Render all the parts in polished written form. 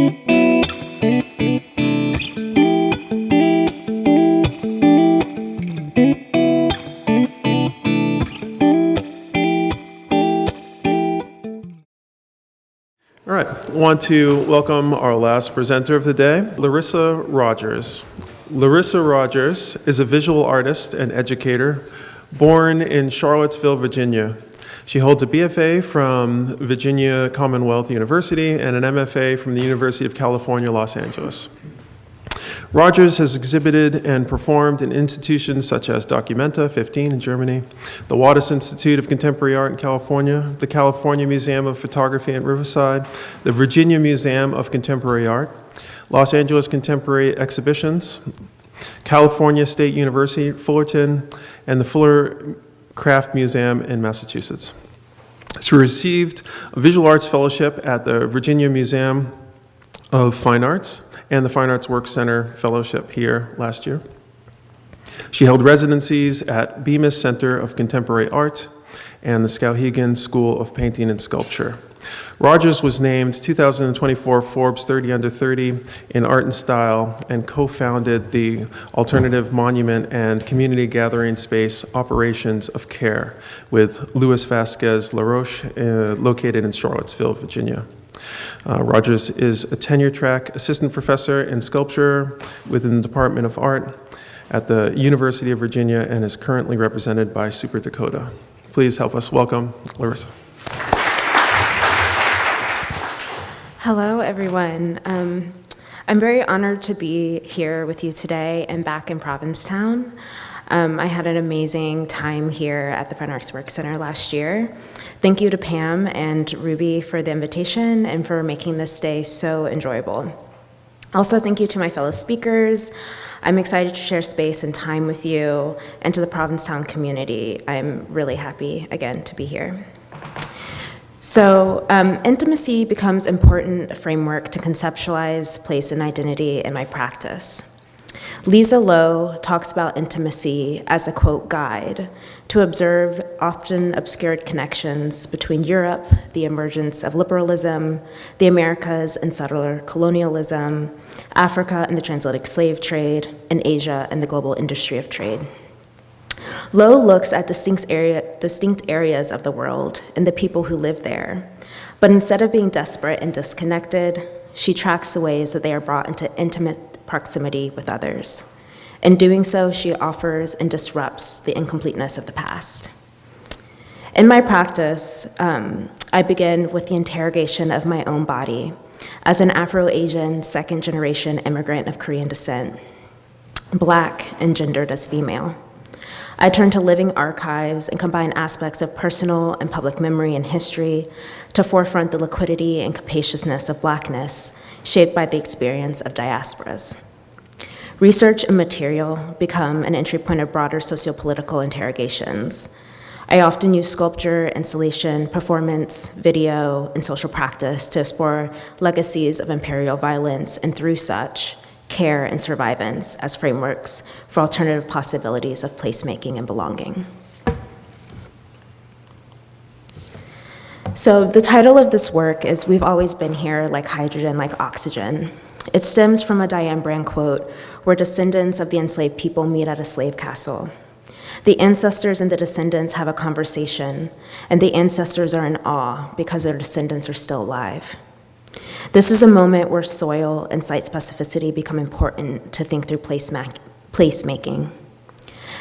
All right, I want to welcome our last presenter of the day, LaRissa Rogers. LaRissa Rogers is a visual artist and educator born in Charlottesville, Virginia. She holds a BFA from Virginia Commonwealth University and an MFA from the University of California, Los Angeles. Rogers has exhibited and performed in institutions such as Documenta 15 in Germany, the Wattis Institute of Contemporary Art in California, the California Museum of Photography at Riverside, the Virginia Museum of Contemporary Art, Los Angeles Contemporary Exhibitions, California State University, Fullerton, and the Fuller Craft Museum in Massachusetts. She received a Visual Arts Fellowship at the Virginia Museum of Fine Arts and the Fine Arts Works Center Fellowship here last year. She held residencies at Bemis Center of Contemporary Art and the Skowhegan School of Painting and Sculpture. Rogers was named 2024 Forbes 30 Under 30 in Art and Style and co-founded the alternative monument and community gathering space Operations of Care with Luis Vasquez LaRoche, located in Charlottesville, Virginia. Rogers is a tenure-track assistant professor in sculpture within the Department of Art at the University of Virginia and is currently represented by Super Dakota. Please help us welcome LaRissa. Hello, everyone. I'm very honored to be here with you today and back in Provincetown. I had an amazing time here at the Fine Arts Works Center last year. Thank you to Pam and Ruby for the invitation and for making this day so enjoyable. Also, thank you to my fellow speakers. I'm excited to share space and time with you and to the Provincetown community. I'm really happy, again, to be here. So, intimacy becomes an important framework to conceptualize place and identity in my practice. Lisa Lowe talks about intimacy as a, quote, guide to observe often obscured connections between Europe, the emergence of liberalism, the Americas and settler colonialism, Africa and the transatlantic slave trade, and Asia and the global industry of trade. Lowe looks at distinct areas of the world and the people who live there, but instead of being desperate and disconnected, she tracks the ways that they are brought into intimate proximity with others. In doing so, she offers and disrupts the incompleteness of the past. In my practice, I begin with the interrogation of my own body as an Afro-Asian second-generation immigrant of Korean descent, Black and gendered as female. I turn to living archives and combine aspects of personal and public memory and history to forefront the liquidity and capaciousness of Blackness, shaped by the experience of diasporas. Research and material become an entry point of broader sociopolitical interrogations. I often use sculpture, installation, performance, video, and social practice to explore legacies of imperial violence, and through such, care and survivance as frameworks for alternative possibilities of placemaking and belonging. So the title of this work is We've Always Been Here, Like Hydrogen, Like Oxygen. It stems from a Diane Brand quote where descendants of the enslaved people meet at a slave castle. The ancestors and the descendants have a conversation, and the ancestors are in awe because their descendants are still alive. This is a moment where soil and site specificity become important to think through placemaking.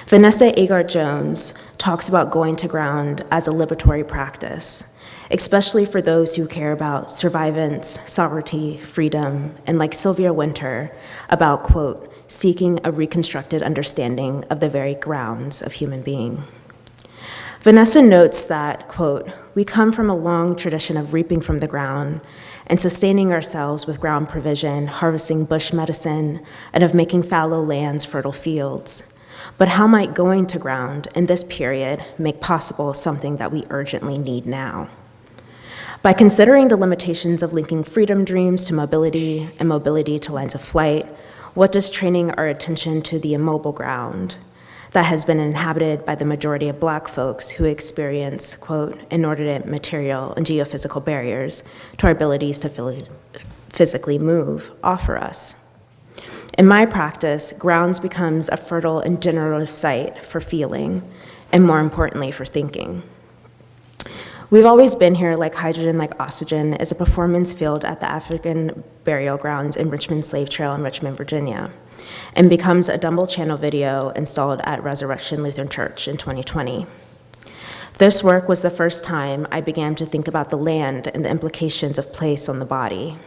Vanessa Agard-Jones talks about going to ground as a liberatory practice, especially for those who care about survivance, sovereignty, freedom, and like Sylvia Wynter, about, quote, seeking a reconstructed understanding of the very grounds of human being. Vanessa notes that, quote, we come from a long tradition of reaping from the ground and sustaining ourselves with ground provision, harvesting bush medicine, and of making fallow lands fertile fields. But how might going to ground in this period make possible something that we urgently need now? By considering the limitations of linking freedom dreams to mobility and mobility to lines of flight, what does training our attention to the immobile ground, that has been inhabited by the majority of Black folks who experience, quote, inordinate material and geophysical barriers to our abilities to physically move, offer us. In my practice, grounds becomes a fertile and generative site for feeling, and more importantly, for thinking. We've always been here like hydrogen, like oxygen, as a performance field at the African burial grounds in Richmond Slave Trail in Richmond, Virginia, and becomes a Dumble Channel video installed at Resurrection Lutheran Church in 2020. This work was the first time I began to think about the land and the implications of place on the body.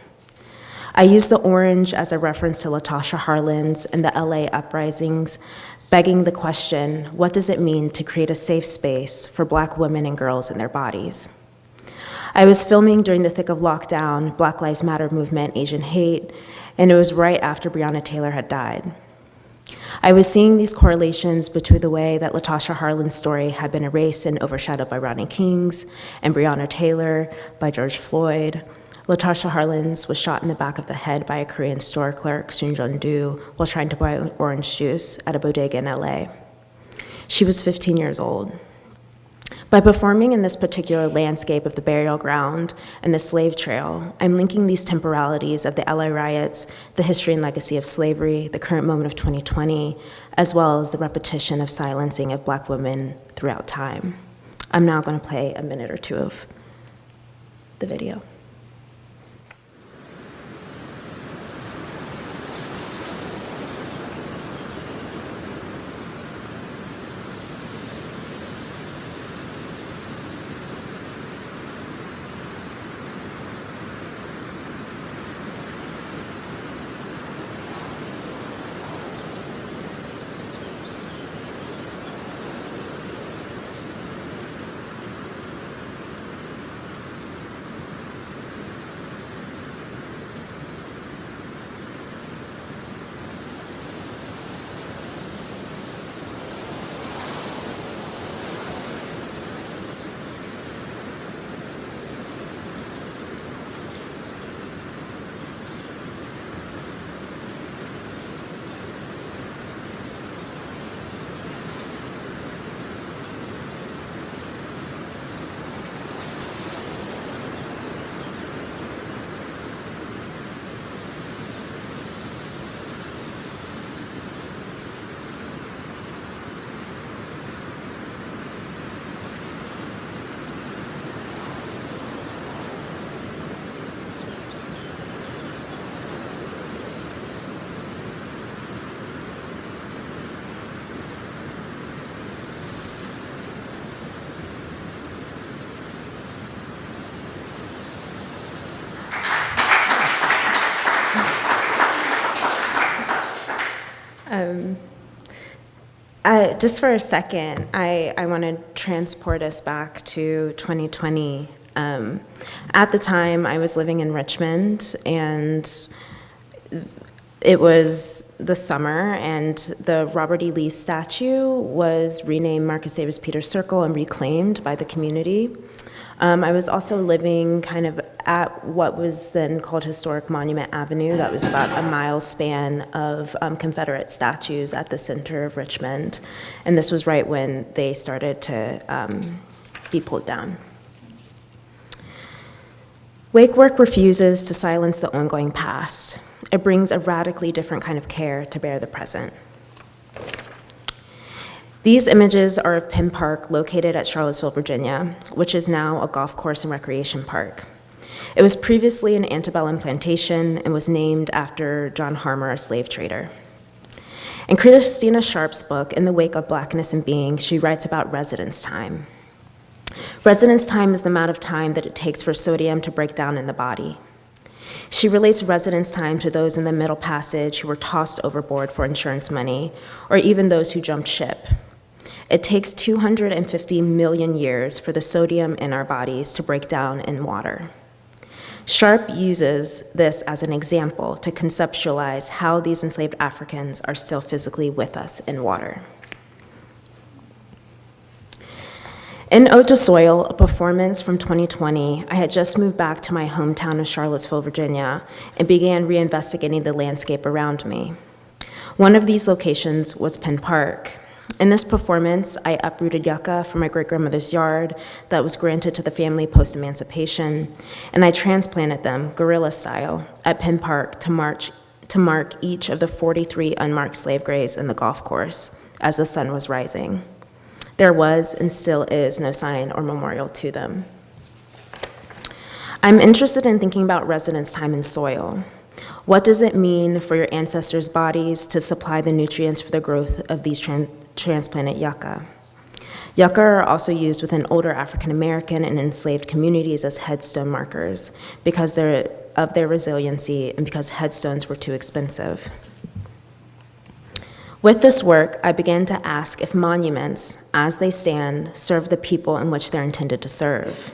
I use the orange as a reference to Latasha Harlins and the LA uprisings, begging the question, what does it mean to create a safe space for Black women and girls in their bodies? I was filming during the thick of lockdown, Black Lives Matter movement, Asian hate, and it was right after Breonna Taylor had died. I was seeing these correlations between the way that Latasha Harlan's story had been erased and overshadowed by Rodney King's, and Breonna Taylor by George Floyd. Latasha Harlins was shot in the back of the head by a Korean store clerk, Soon Jun-do, while trying to buy orange juice at a bodega in LA. She was 15 years old. By performing in this particular landscape of the burial ground and the slave trail, I'm linking these temporalities of the LA riots, the history and legacy of slavery, the current moment of 2020, as well as the repetition of silencing of Black women throughout time. I'm now going to play a minute or two of the video. Just for a second, I want to transport us back to 2020. At the time, I was living in Richmond, and it was the summer, and the Robert E. Lee statue was renamed Marcus Davis Peters Circle and reclaimed by the community. I was also living kind of at what was then called Historic Monument Avenue. That was about a mile span of Confederate statues at the center of Richmond. And this was right when they started to be pulled down. Wake work refuses to silence the ongoing past. It brings a radically different kind of care to bear the present. These images are of Penn Park, located at Charlottesville, Virginia, which is now a golf course and recreation park. It was previously an antebellum plantation and was named after John Harmer, a slave trader. In Christina Sharp's book, In the Wake of Blackness and Being, she writes about residence time. Residence time is the amount of time that it takes for sodium to break down in the body. She relates residence time to those in the Middle Passage who were tossed overboard for insurance money, or even those who jumped ship. It takes 250 million years for the sodium in our bodies to break down in water. Sharp uses this as an example to conceptualize how these enslaved Africans are still physically with us in water. In Ode to Soil, a performance from 2020, I had just moved back to my hometown of Charlottesville, Virginia, and began reinvestigating the landscape around me. One of these locations was Penn Park. In this performance, I uprooted yucca from my great-grandmother's yard that was granted to the family post-emancipation, and I transplanted them, guerrilla style, at Penn Park to mark each of the 43 unmarked slave graves in the golf course as the sun was rising. There was, and still is, no sign or memorial to them. I'm interested in thinking about residence time in soil. What does it mean for your ancestors' bodies to supply the nutrients for the growth of these transplanted yucca? Yucca are also used within older African American and enslaved communities as headstone markers because of their resiliency and because headstones were too expensive. With this work, I began to ask if monuments, as they stand, serve the people in which they're intended to serve.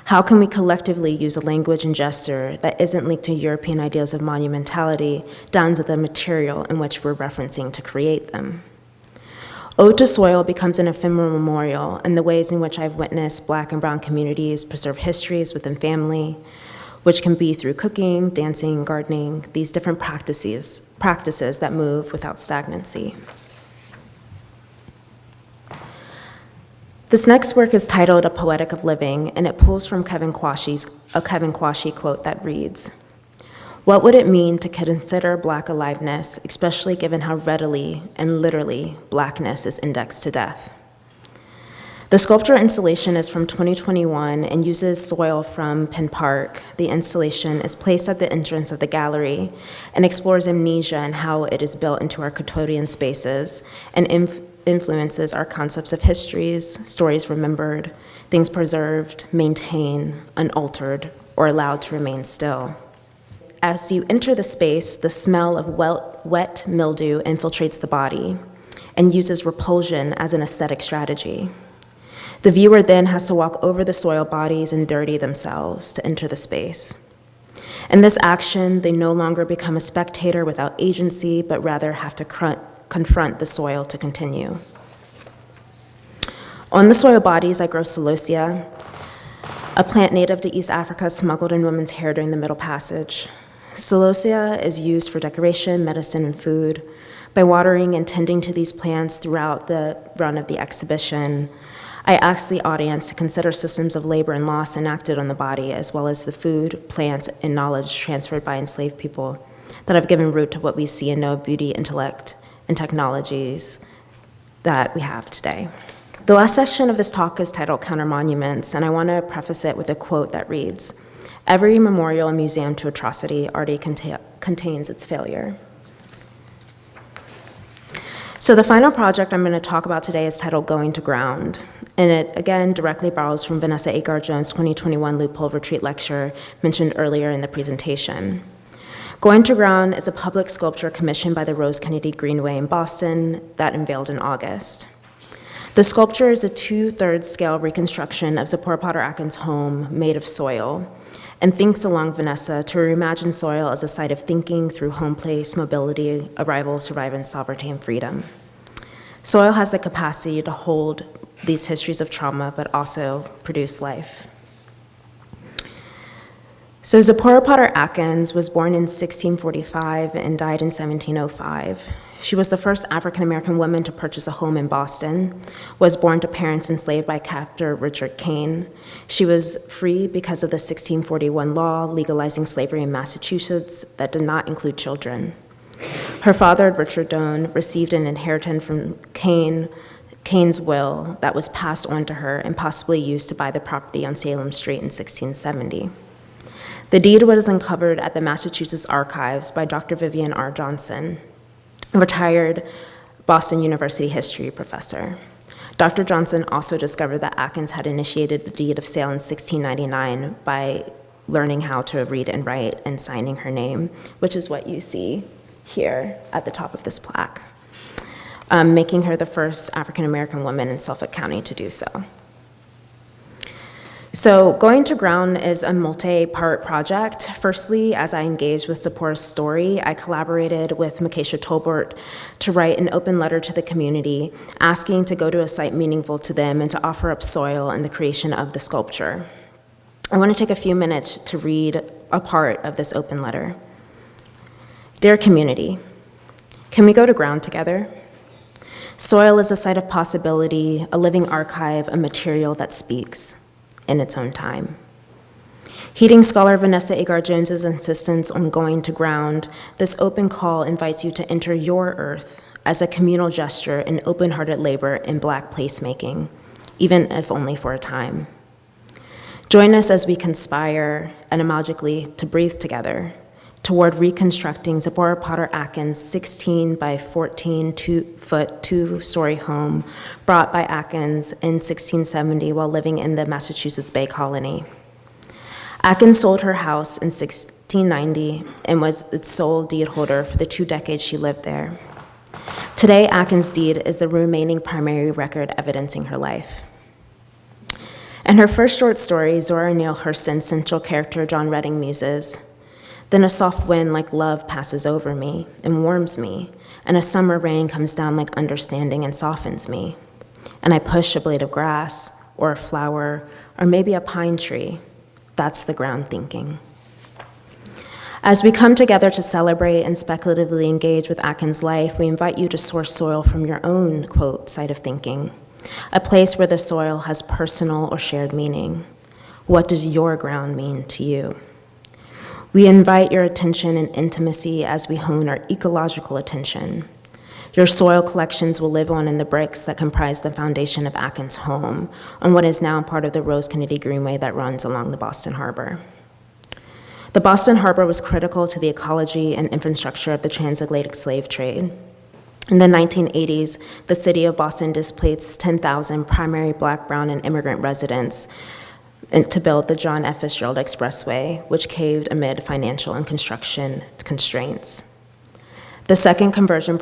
How can we collectively use a language and gesture that isn't linked to European ideals of monumentality down to the material in which we're referencing to create them? Ode to Soil becomes an ephemeral memorial in the ways in which I've witnessed Black and Brown communities preserve histories within family, which can be through cooking, dancing, gardening, these different practices that move without stagnancy. This next work is titled A Poetic of Living, and it pulls from a Kevin Quashie quote that reads, "What would it mean to consider Black aliveness, especially given how readily and literally Blackness is indexed to death?" The sculpture installation is from 2021 and uses soil from Penn Park. The installation is placed at the entrance of the gallery and explores amnesia and how it is built into our quotidian spaces and influences our concepts of histories, stories remembered, things preserved, maintained, unaltered, or allowed to remain still. As you enter the space, the smell of wet mildew infiltrates the body and uses repulsion as an aesthetic strategy. The viewer then has to walk over the soil bodies and dirty themselves to enter the space. In this action, they no longer become a spectator without agency, but rather have to confront the soil to continue. On the soil bodies, I grow celosia, a plant native to East Africa smuggled in women's hair during the Middle Passage. Celosia is used for decoration, medicine, and food. By watering and tending to these plants throughout the run of the exhibition, I asked the audience to consider systems of labor and loss enacted on the body, as well as the food, plants, and knowledge transferred by enslaved people that have given root to what we see and know of beauty, intellect, and technologies that we have today. The last section of this talk is titled Counter Monuments, and I want to preface it with a quote that reads, "Every memorial and museum to atrocity already contains its failure." So the final project I'm going to talk about today is titled Going to Ground, and it again directly borrows from Vanessa Agar-Jones' 2021 Loophole Retreat lecture mentioned earlier in the presentation. Going to Ground is a public sculpture commissioned by the Rose Kennedy Greenway in Boston that unveiled in August. The sculpture is a 2/3 scale reconstruction of Zipporah Potter Atkins' home made of soil, and thinks along Vanessa to reimagine soil as a site of thinking through home place, mobility, arrival, survivance, sovereignty, and freedom. Soil has the capacity to hold these histories of trauma, but also produce life. So Zipporah Potter Atkins was born in 1645 and died in 1705. She was the first African-American woman to purchase a home in Boston, was born to parents enslaved by captor Richard Kane. She was free because of the 1641 law legalizing slavery in Massachusetts that did not include children. Her father, Richard Doane, received an inheritance from Kane's will that was passed on to her and possibly used to buy the property on Salem Street in 1670. The deed was uncovered at the Massachusetts Archives by Dr. Vivian R. Johnson, a retired Boston University history professor. Dr. Johnson also discovered that Atkins had initiated the deed of sale in 1699 by learning how to read and write and signing her name, which is what you see here at the top of this plaque, making her the first African-American woman in Suffolk County to do so. So Going to Ground is a multi-part project. Firstly, as I engaged with Zipporah's story, I collaborated with Makesha Tolbert to write an open letter to the community, asking to go to a site meaningful to them and to offer up soil in the creation of the sculpture. I want to take a few minutes to read a part of this open letter. Dear community, can we go to ground together? Soil is a site of possibility, a living archive, a material that speaks in its own time. Heeding scholar Vanessa Agar-Jones's insistence on going to ground, this open call invites you to enter your earth as a communal gesture in open-hearted labor in Black placemaking, even if only for a time. Join us as we conspire, etymologically, to breathe together toward reconstructing Zipporah Potter Atkins' 16 by 14 foot, two-story home brought by Atkins in 1670 while living in the Massachusetts Bay Colony. Atkins sold her house in 1690 and was its sole deed holder for the 2 decades she lived there. Today, Atkins' deed is the remaining primary record evidencing her life. In her first short story, Zora Neale Hurston's central character John Redding muses, "Then a soft wind like love passes over me and warms me, and a summer rain comes down like understanding and softens me. And I push a blade of grass, or a flower, or maybe a pine tree. That's the ground thinking." As we come together to celebrate and speculatively engage with Atkins' life, we invite you to source soil from your own, quote, site of thinking, a place where the soil has personal or shared meaning. What does your ground mean to you? We invite your attention and intimacy as we hone our ecological attention. Your soil collections will live on in the bricks that comprise the foundation of Atkins' home, on what is now part of the Rose Kennedy Greenway that runs along the Boston Harbor. The Boston Harbor was critical to the ecology and infrastructure of the transatlantic slave trade. In the 1980s, the city of Boston displaced 10,000 primary Black, brown, and immigrant residents to build the John F. Fitzgerald Expressway, which caved amid financial and construction constraints. The second conversion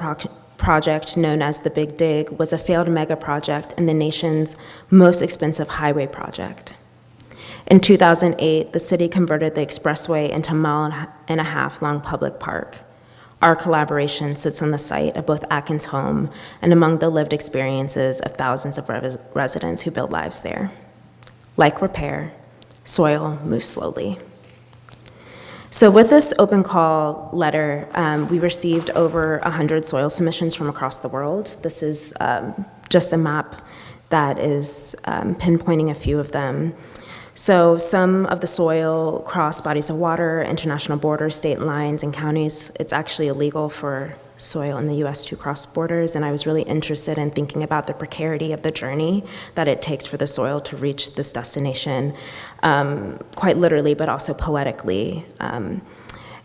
project, known as the Big Dig, was a failed megaproject and the nation's most expensive highway project. In 2008, the city converted the expressway into a 1.5 mile long public park. Our collaboration sits on the site of both Atkins' home and among the lived experiences of thousands of residents who build lives there. Like repair, soil moves slowly. So with this open call letter, we received over 100 soil submissions from across the world. This is just a map that is pinpointing a few of them. So some of the soil cross bodies of water, international borders, state lines, and counties. It's actually illegal for soil in the US to cross borders, and I was really interested in thinking about the precarity of the journey that it takes for the soil to reach this destination, quite literally, but also poetically.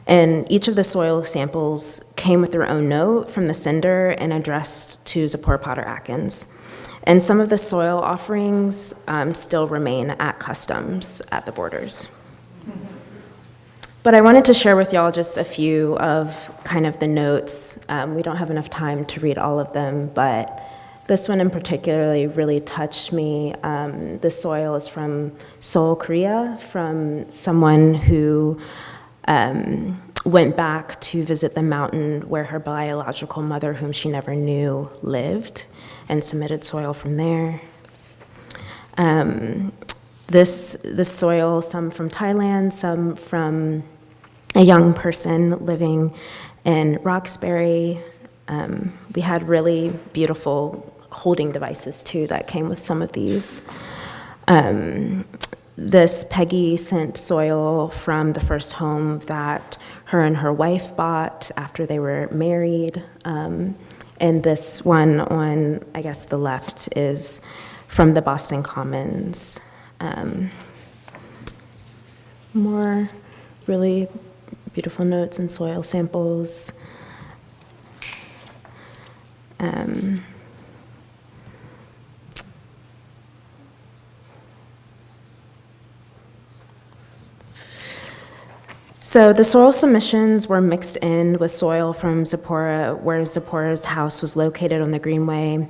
And each of the soil samples came with their own note from the sender and addressed to Zipporah Potter Atkins. And some of the soil offerings still remain at customs at the borders. But I wanted to share with y'all just a few of kind of the notes. We don't have enough time to read all of them, but this one in particularly really touched me. The soil is from Seoul, Korea, from someone who went back to visit the mountain where her biological mother, whom she never knew, lived, and submitted soil from there. This soil, some from Thailand, some from a young person living in Roxbury. We had really beautiful holding devices too that came with some of these. This Peggy sent soil from the first home that her and her wife bought after they were married. And this one on, I guess, the left is from the Boston Commons. More really beautiful notes and soil samples. So the soil submissions were mixed in with soil from Zipporah, where Zipporah's house was located on the Greenway.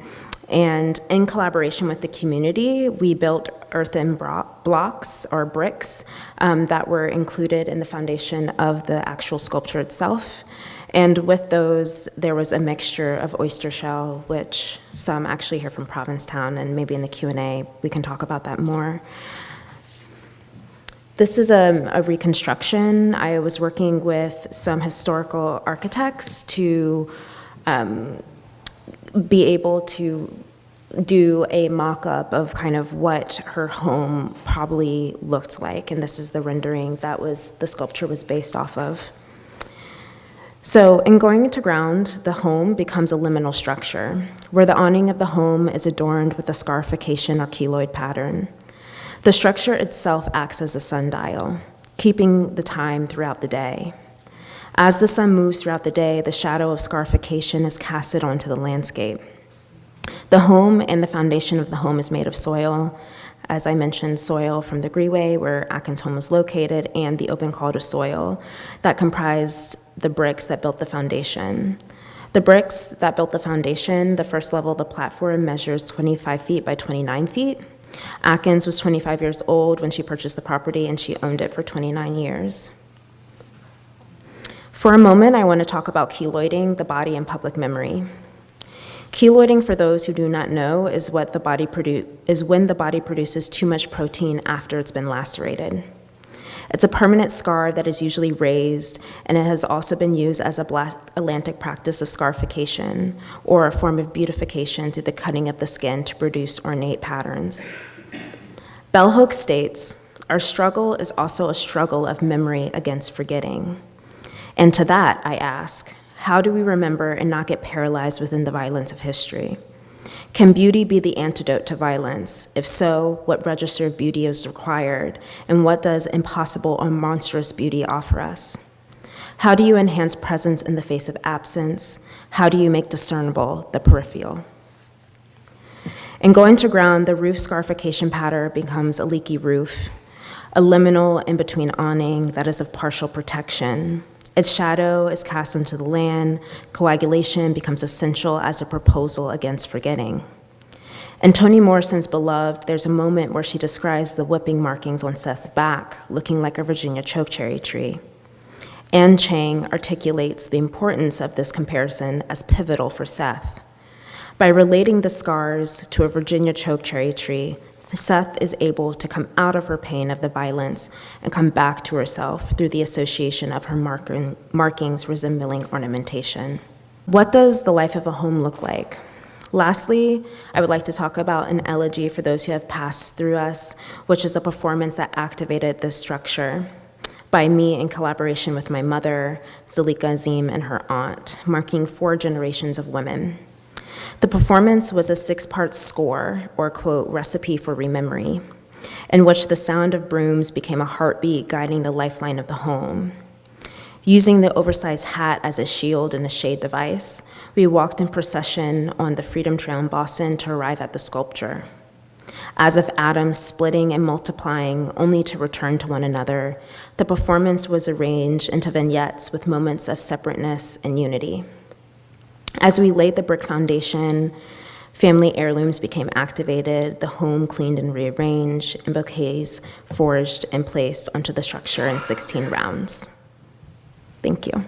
And in collaboration with the community, we built earthen blocks or bricks that were included in the foundation of the actual sculpture itself. And with those, there was a mixture of oyster shell, which some actually hear from Provincetown, and maybe in the Q&A we can talk about that more. This is a reconstruction. I was working with some historical architects to be able to do a mock-up of kind of what her home probably looked like, and this is the rendering that the sculpture was based off of. So in going into ground, the home becomes a liminal structure, where the awning of the home is adorned with a scarification or keloid pattern. The structure itself acts as a sundial, keeping the time throughout the day. As the sun moves throughout the day, the shadow of scarification is casted onto the landscape. The home and the foundation of the home is made of soil. As I mentioned, soil from the Greenway, where Atkins' home was located, and the open call to soil that comprised the bricks that built the foundation. The bricks that built the foundation, the first level of the platform, measures 25 feet by 29 feet. Atkins was 25 years old when she purchased the property, and she owned it for 29 years. For a moment, I want to talk about keloiding the body in public memory. Keloiding, for those who do not know, is when the body produces too much protein after it's been lacerated. It's a permanent scar that is usually raised, and it has also been used as a Black Atlantic practice of scarification, or a form of beautification through the cutting of the skin to produce ornate patterns. Bell Hooks states, "Our struggle is also a struggle of memory against forgetting." And to that, I ask, how do we remember and not get paralyzed within the violence of history? Can beauty be the antidote to violence? If so, what register of beauty is required? And what does impossible or monstrous beauty offer us? How do you enhance presence in the face of absence? How do you make discernible the peripheral? In going to ground, the roof scarification pattern becomes a leaky roof, a liminal in between awning that is of partial protection. Its shadow is cast onto the land. Coagulation becomes essential as a proposal against forgetting. In Toni Morrison's Beloved, there's a moment where she describes the whipping markings on Seth's back, looking like a Virginia chokecherry tree. Anne Chang articulates the importance of this comparison as pivotal for Seth. By relating the scars to a Virginia chokecherry tree, Seth is able to come out of her pain of the violence and come back to herself through the association of her markings resembling ornamentation. What does the life of a home look like? Lastly, I would like to talk about an elegy for those who have passed through us, which is a performance that activated this structure by me in collaboration with my mother, Zalika Azim, and her aunt, marking 4 generations of women. The performance was a 6-part score, or quote, recipe for rememory, in which the sound of brooms became a heartbeat guiding the lifeline of the home. Using the oversized hat as a shield and a shade device, we walked in procession on the Freedom Trail in Boston to arrive at the sculpture. As if atoms splitting and multiplying only to return to one another, the performance was arranged into vignettes with moments of separateness and unity. As we laid the brick foundation, family heirlooms became activated, the home cleaned and rearranged, and bouquets forged and placed onto the structure in 16 rounds. Thank you.